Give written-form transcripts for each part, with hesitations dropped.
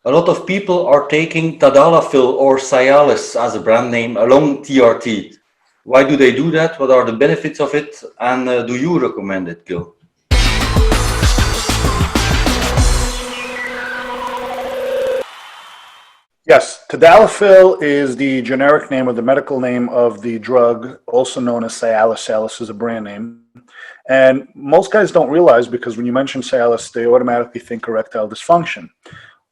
A lot of people are taking Tadalafil or Cialis as a brand name along TRT. Why do they do that? What are the benefits of it? And do you recommend it, Gil? Yes, Tadalafil is the generic name or the medical name of the drug, also known as Cialis. Cialis is a brand name. And most guys don't realize because when you mention Cialis, they automatically think erectile dysfunction.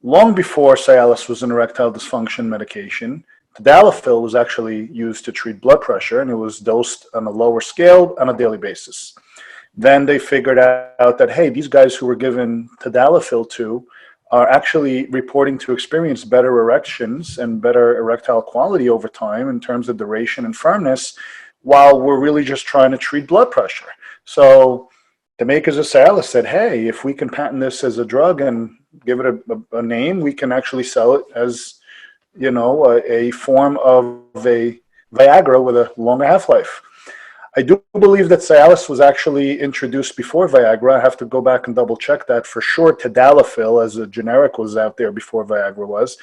Long before Cialis was an erectile dysfunction medication, Tadalafil was actually used to treat blood pressure, and it was dosed on a lower scale on a daily basis. Then they figured out that, hey, these guys who were given Tadalafil to are actually reporting to experience better erections and better erectile quality over time in terms of duration and firmness, while we're really just trying to treat blood pressure. So the makers of Cialis said, hey, if we can patent this as a drug and give it a name, we can actually sell it as, a form of a Viagra with a longer half-life. I do believe that Cialis was actually introduced before Viagra. I have to go back and double check that for sure. Tadalafil as a generic was out there before Viagra was.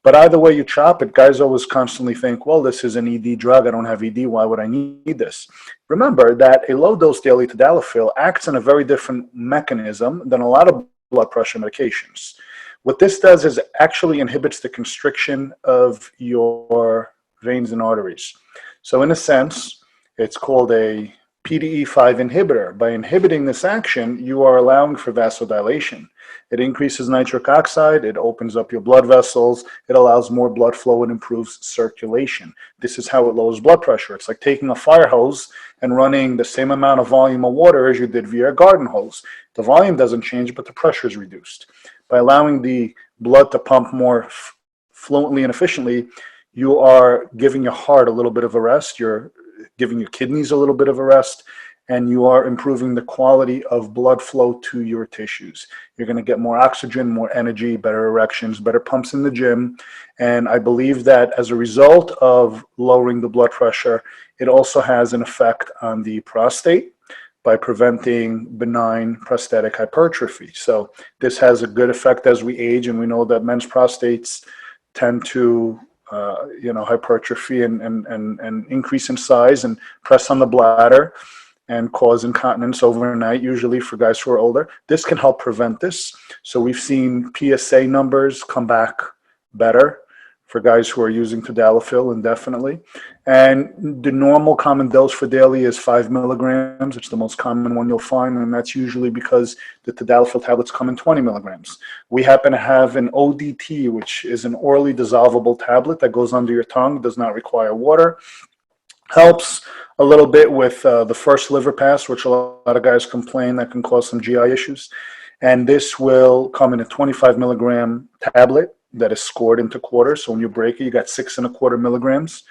But either way you chop it, guys always constantly think, well, this is an ED drug. I don't have ED. Why would I need this? Remember that a low-dose daily Tadalafil acts in a very different mechanism than a lot of blood pressure medications. What this does is actually inhibits the constriction of your veins and arteries. So in a sense, it's called a PDE5 inhibitor. By inhibiting this action, you are allowing for vasodilation. It increases nitric oxide, it opens up your blood vessels, it allows more blood flow and improves circulation. This is how it lowers blood pressure. It's like taking a fire hose and running the same amount of volume of water as you did via a garden hose. The volume doesn't change, but the pressure is reduced. By allowing the blood to pump more fluently and efficiently, you are giving your heart a little bit of a rest, you're giving your kidneys a little bit of a rest, and you are improving the quality of blood flow to your tissues. You're going to get more oxygen, more energy, better erections, better pumps in the gym. And I believe that as a result of lowering the blood pressure, it also has an effect on the prostate by preventing benign prostatic hypertrophy. So this has a good effect as we age, and we know that men's prostates tend to hypertrophy and increase in size and press on the bladder and cause incontinence overnight, usually for guys who are older. This can help prevent this. So we've seen PSA numbers come back better for guys who are using Tadalafil indefinitely. And the normal common dose for daily is 5 milligrams. It's the most common one you'll find, and that's usually because the Tadalafil tablets come in 20 milligrams. We happen to have an ODT, which is an orally dissolvable tablet that goes under your tongue, does not require water. Helps a little bit with the first liver pass, which a lot of guys complain that can cause some GI issues. And this will come in a 25 milligram tablet that is scored into quarters. So when you break it, you got 6.25 milligrams.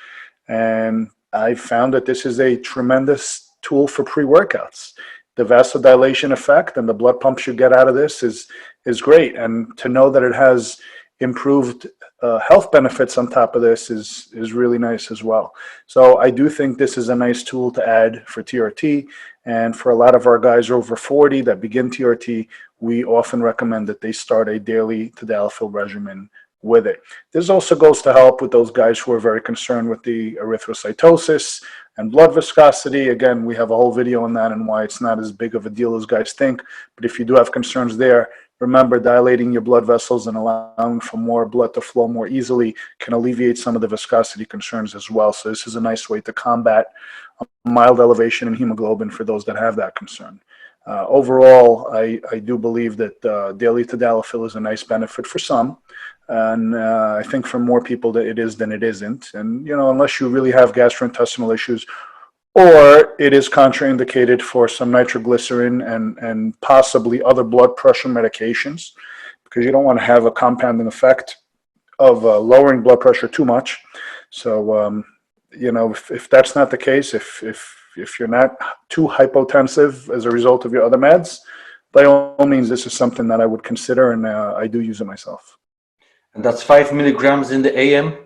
And I found that this is a tremendous tool for pre-workouts. The vasodilation effect and the blood pumps you get out of this is great. And to know that it has improved health benefits on top of this is really nice as well. So I do think this is a nice tool to add for TRT. And for a lot of our guys over 40 that begin TRT, we often recommend that they start a daily Tadalafil regimen with it. This also goes to help with those guys who are very concerned with the erythrocytosis and blood viscosity. Again, we have a whole video on that and why it's not as big of a deal as guys think. But if you do have concerns there, remember, dilating your blood vessels and allowing for more blood to flow more easily can alleviate some of the viscosity concerns as well. So this is a nice way to combat a mild elevation in hemoglobin for those that have that concern. Overall, I do believe that daily Tadalafil is a nice benefit for some. And I think for more people that it is than it isn't. And, unless you really have gastrointestinal issues, or it is contraindicated for some nitroglycerin and possibly other blood pressure medications, because you don't want to have a compounding effect of lowering blood pressure too much. So, if that's not the case, if you're not too hypotensive as a result of your other meds, by all means, this is something that I would consider, and I do use it myself. And that's 5 milligrams in the AM?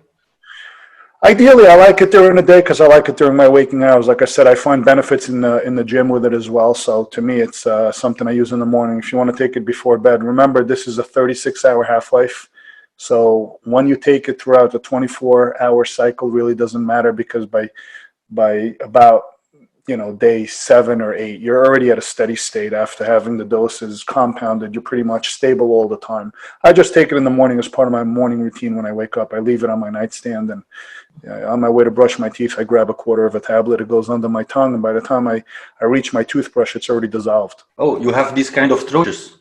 Ideally, I like it during the day because I like it during my waking hours. Like I said, I find benefits in the gym with it as well. So to me, it's something I use in the morning. If you want to take it before bed, remember this is a 36-hour half-life. So when you take it throughout the 24-hour cycle really doesn't matter, because by about day 7 or 8, you're already at a steady state after having the doses compounded. You're pretty much stable all the time. I just take it in the morning as part of my morning routine when I wake up. I leave it on my nightstand, and on my way to brush my teeth, I grab a quarter of a tablet. It goes under my tongue, and by the time I reach my toothbrush, it's already dissolved. Oh, you have these kind of troches.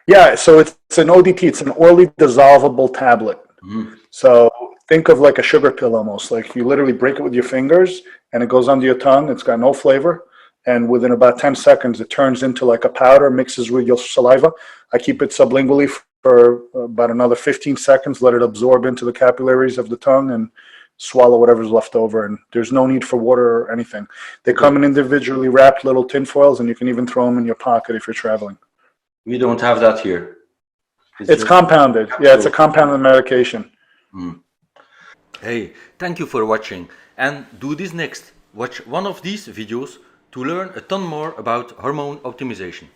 Yeah, so it's an ODT. It's an orally dissolvable tablet. Mm-hmm. So think of like a sugar pill almost. Like you literally break it with your fingers, and it goes under your tongue. It's got no flavor. And within about 10 seconds, it turns into like a powder, mixes with your saliva. I keep it sublingually for about another 15 seconds, let it absorb into the capillaries of the tongue, and swallow whatever's left over. And there's no need for water or anything. They come in individually wrapped little tin foils, and you can even throw them in your pocket if you're traveling. We don't have that here. It's compounded. Yeah, it's a compounded medication. Mm. Hey, thank you for watching, and do this next. Watch one of these videos to learn a ton more about hormone optimization.